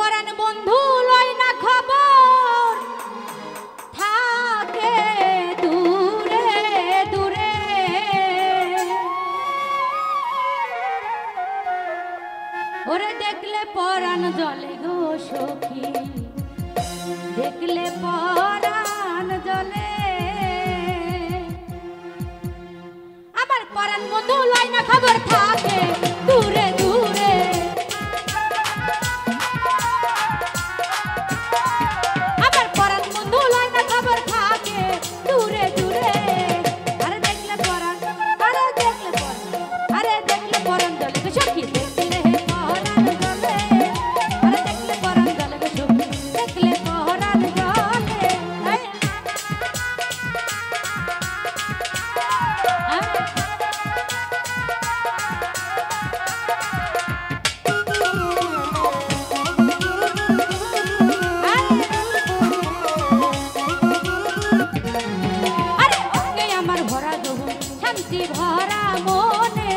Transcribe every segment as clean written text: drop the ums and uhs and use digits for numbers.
পরাণ বন্ধু লয় না খবর থাকে দূরে দূরে ওরে দেখলে পরাণ জলে গো সখী দেখলে পরাণ জলে আমার পরাণ বন্ধু লয় না খবর থাকে দূরে দূরে আমার পরাণ বন্ধু লয় না খবর থাকে দূরে দূরে আরে দেখলে পরাণ আরে দেখলে পরাণ জলে গো সখী দেখলে পরাণ জলে আরে দেখলে পরাণ জলে গো সখী দেখলে পরাণ জলে আরে ওকে আমার ভরা গহু শান্তি ভরা মনে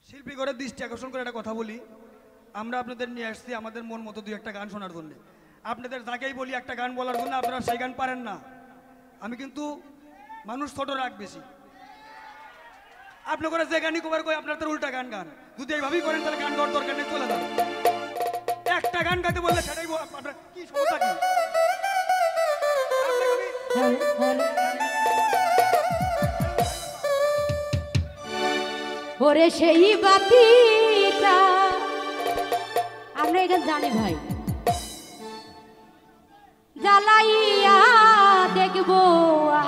শিল্পী করে দৃষ্টি আকর্ষণ করে একটা কথা বলি, আমরা আপনাদের নিয়ে আসছি আমাদের মন মতো দুই একটা গান শোনার জন্য। আপনাদের যাকেই বলি একটা গান বলার জন্য আপনারা সেই গান পারেন না। আমি কিন্তু মানুষ ছোট রাগ বেশি, আপনি করে যে গানই কভার করে আপনার তার উল্টা গান গান। যদি এইভাবেই করেন তাহলে গান গাওয়ার দরকার নেই, চলে যান। একটা গান গাইতে বললে সেটাই আপনার কি সমস্যা কি? ওরে সেই বাতিটা আমরা এখানে জানি ভাই, জ্বালাইয়া দেখবো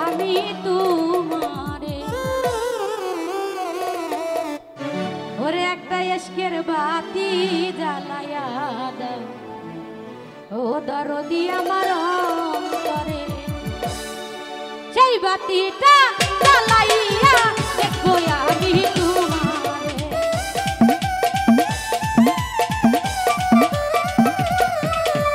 আমি তোমারে। ওরে একটা এসকের বাতি জ্বালাইয়া দাও ও দরদি আমার অন্তরে। সেই বাতিটা জ্বালাইয়া দেখবো আমি তোমারে।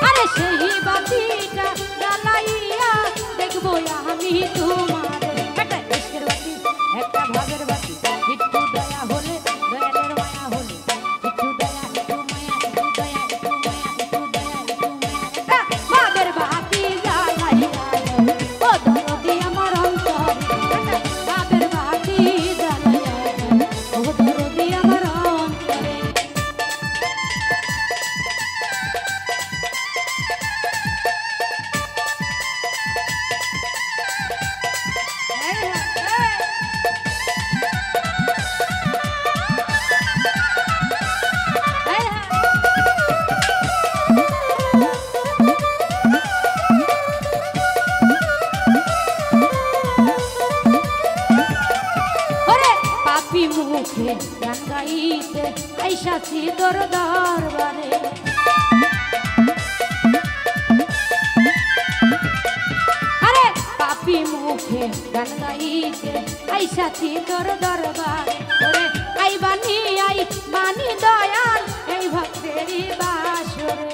আরে সেই বাতিটা জ্বালাইয়া দেখবো আমি তোমারে। একটা এসকের বাতি একটা ভাগের বাতি, একটু দয়া হলে দয়ালের মায়া হলে, একটু দয়া একটু মায়া একটু দয়া একটু মায়া একটু দয়া একটু মায়া। একটা ভাগের বাতি জ্বালাইয়া ও দরদি আমার অন্তরে। একটা ভাগের বাতি জ্বালাইয়া ও দরদি আমার অন্তরে। পাপি মুখে গান গাইতে আইসাছি তোর দরবারে। আরে পাপি মুখে গান গাইতে আইসাছি তোর দরবারে। ওরে আই বানি আই বানি দয়াল এই ভক্তেরই বাসরে।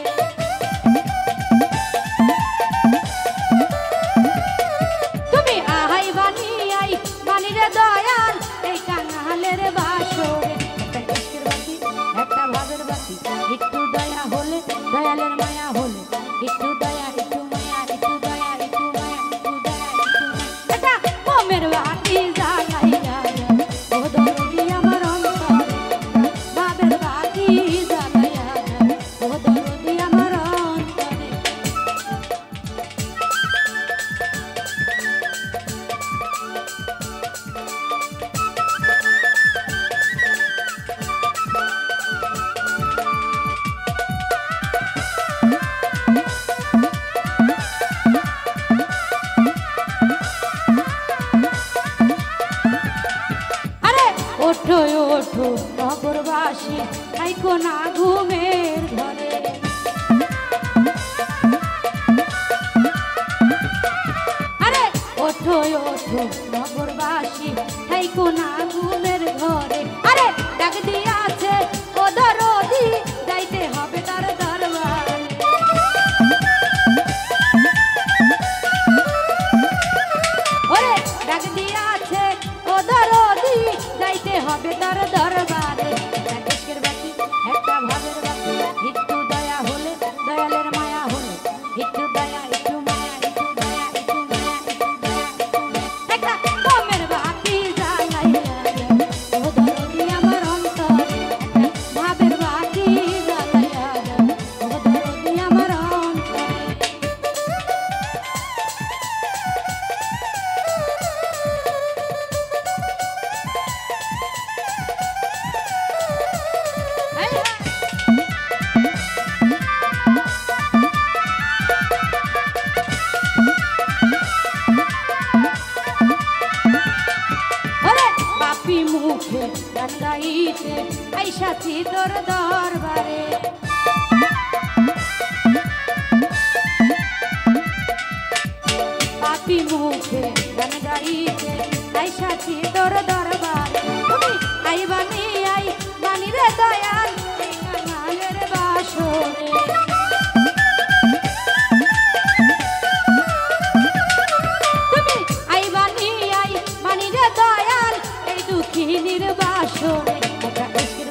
তুমি আহাই বানি আই বানি রে দয়াল এই কাঙালের বাসরে। একটা এসকের বাতি একটা ভাগের বাতি, একটু দয়া হলে দয়ালের মায়া হলে, একটু দয়া একটু মায়া একটু দয়া একটু মায়া একটু দয়া একটু মায়া। একটা মোমের বাতি জ্বালাইয়া ও দরদি আমার অন্তরে। ভাবের বাতি জ্বালাইয়া ও দরদি আমার অন্তরে। আরে ওঠো ওঠো নগরবাসী থাইকো না ঘুমের ঘরে। আরে ওঠো ওঠো নগরবাসী থাইকো না ঘুমের ঘরে। আরে ডাক দিয়াছে ও দরদি যাইতে হবে তার দরবারে। ওরে ডাক দিয়াছে ও দরদি যাইতে হবে তার দরবারে। একটা এসকের বাতি একটা ভাগের বাতি, একটু দয়া হলে দয়ালের মায়া হলে, একটু দয়া একটু মায়া একটু দয়া একটু মায়া একটু দয়া একটু মায়া। একটা মোমের বাতি জ্বালাইয়া ও দরদি আমার অন্তরে। একটা ভাবের বাতি জ্বালাইয়া ও দরদি আমার অন্তরে। ওরে পাপি মুখে গান গাইতে আইসাছি তোর দরবারে। পাপি মুখে গান গাইতে আইসাছি তোর দরবারে। তুমি আই বানি আই বানি রে দয়াল এই কাঙালের বাসরে। তুমি আই বানি রে দয়াল এই দুঃখিনীর বাসরে। একটা এসকের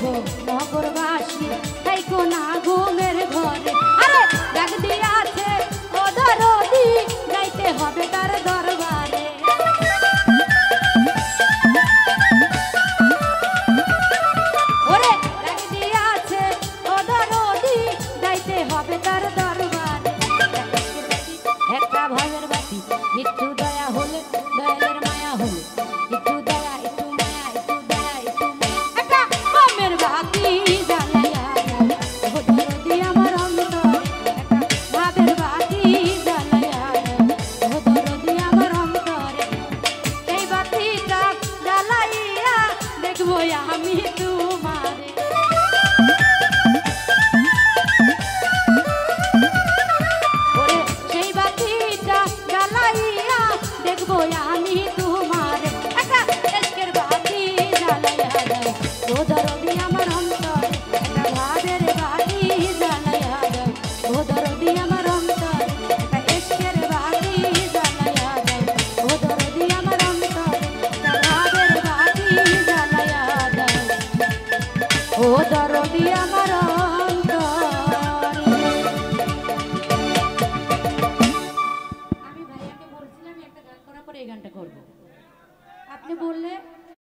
গো নগরবাসী থাইকো না ঘুমের ঘরে আরে ডাক দিয়াছে ও দরদি যাইতে হবে তার দরবারে ওরে ডাক দিয়াছে ও দরদি যাইতে হবে তার দরবারে একটা ভাবের বাতি একটু দয়া হলে দয়ালের মায়া হলে একটু দয়া একটু মায়া একটু দয়া একটু মায়া একটা আমের বাতি জ্বালাইয়া দাও ও দরদি আমার অন্তরে একটা ভাবের বাতি জ্বালাইয়া দাও ও দরদি আমার অন্তরে এই বাতিটা জ্বালাইয়া দেখবো আমি তোমারে ওরে সেই বাতিটা জ্বালাইয়া দেখবো আমি তোমার একটা এসকের বাতি জ্বালাইয়া দাও ও দরদি আমার অন্তরে একটা ভাবের বাতি জ্বালাইয়া দাও ও দরদি আমার অন্তরে একটা এসকের বাতি জ্বালাইয়া দাও ও দরদি আমার অন্তরে একটা ভাবের বাতি জ্বালাইয়া দাও ও দরদি আমার অন্তরে আমি ভাইয়াকে বলছিলাম একটা গান করার পরে এই গানটা করব আপনি বললে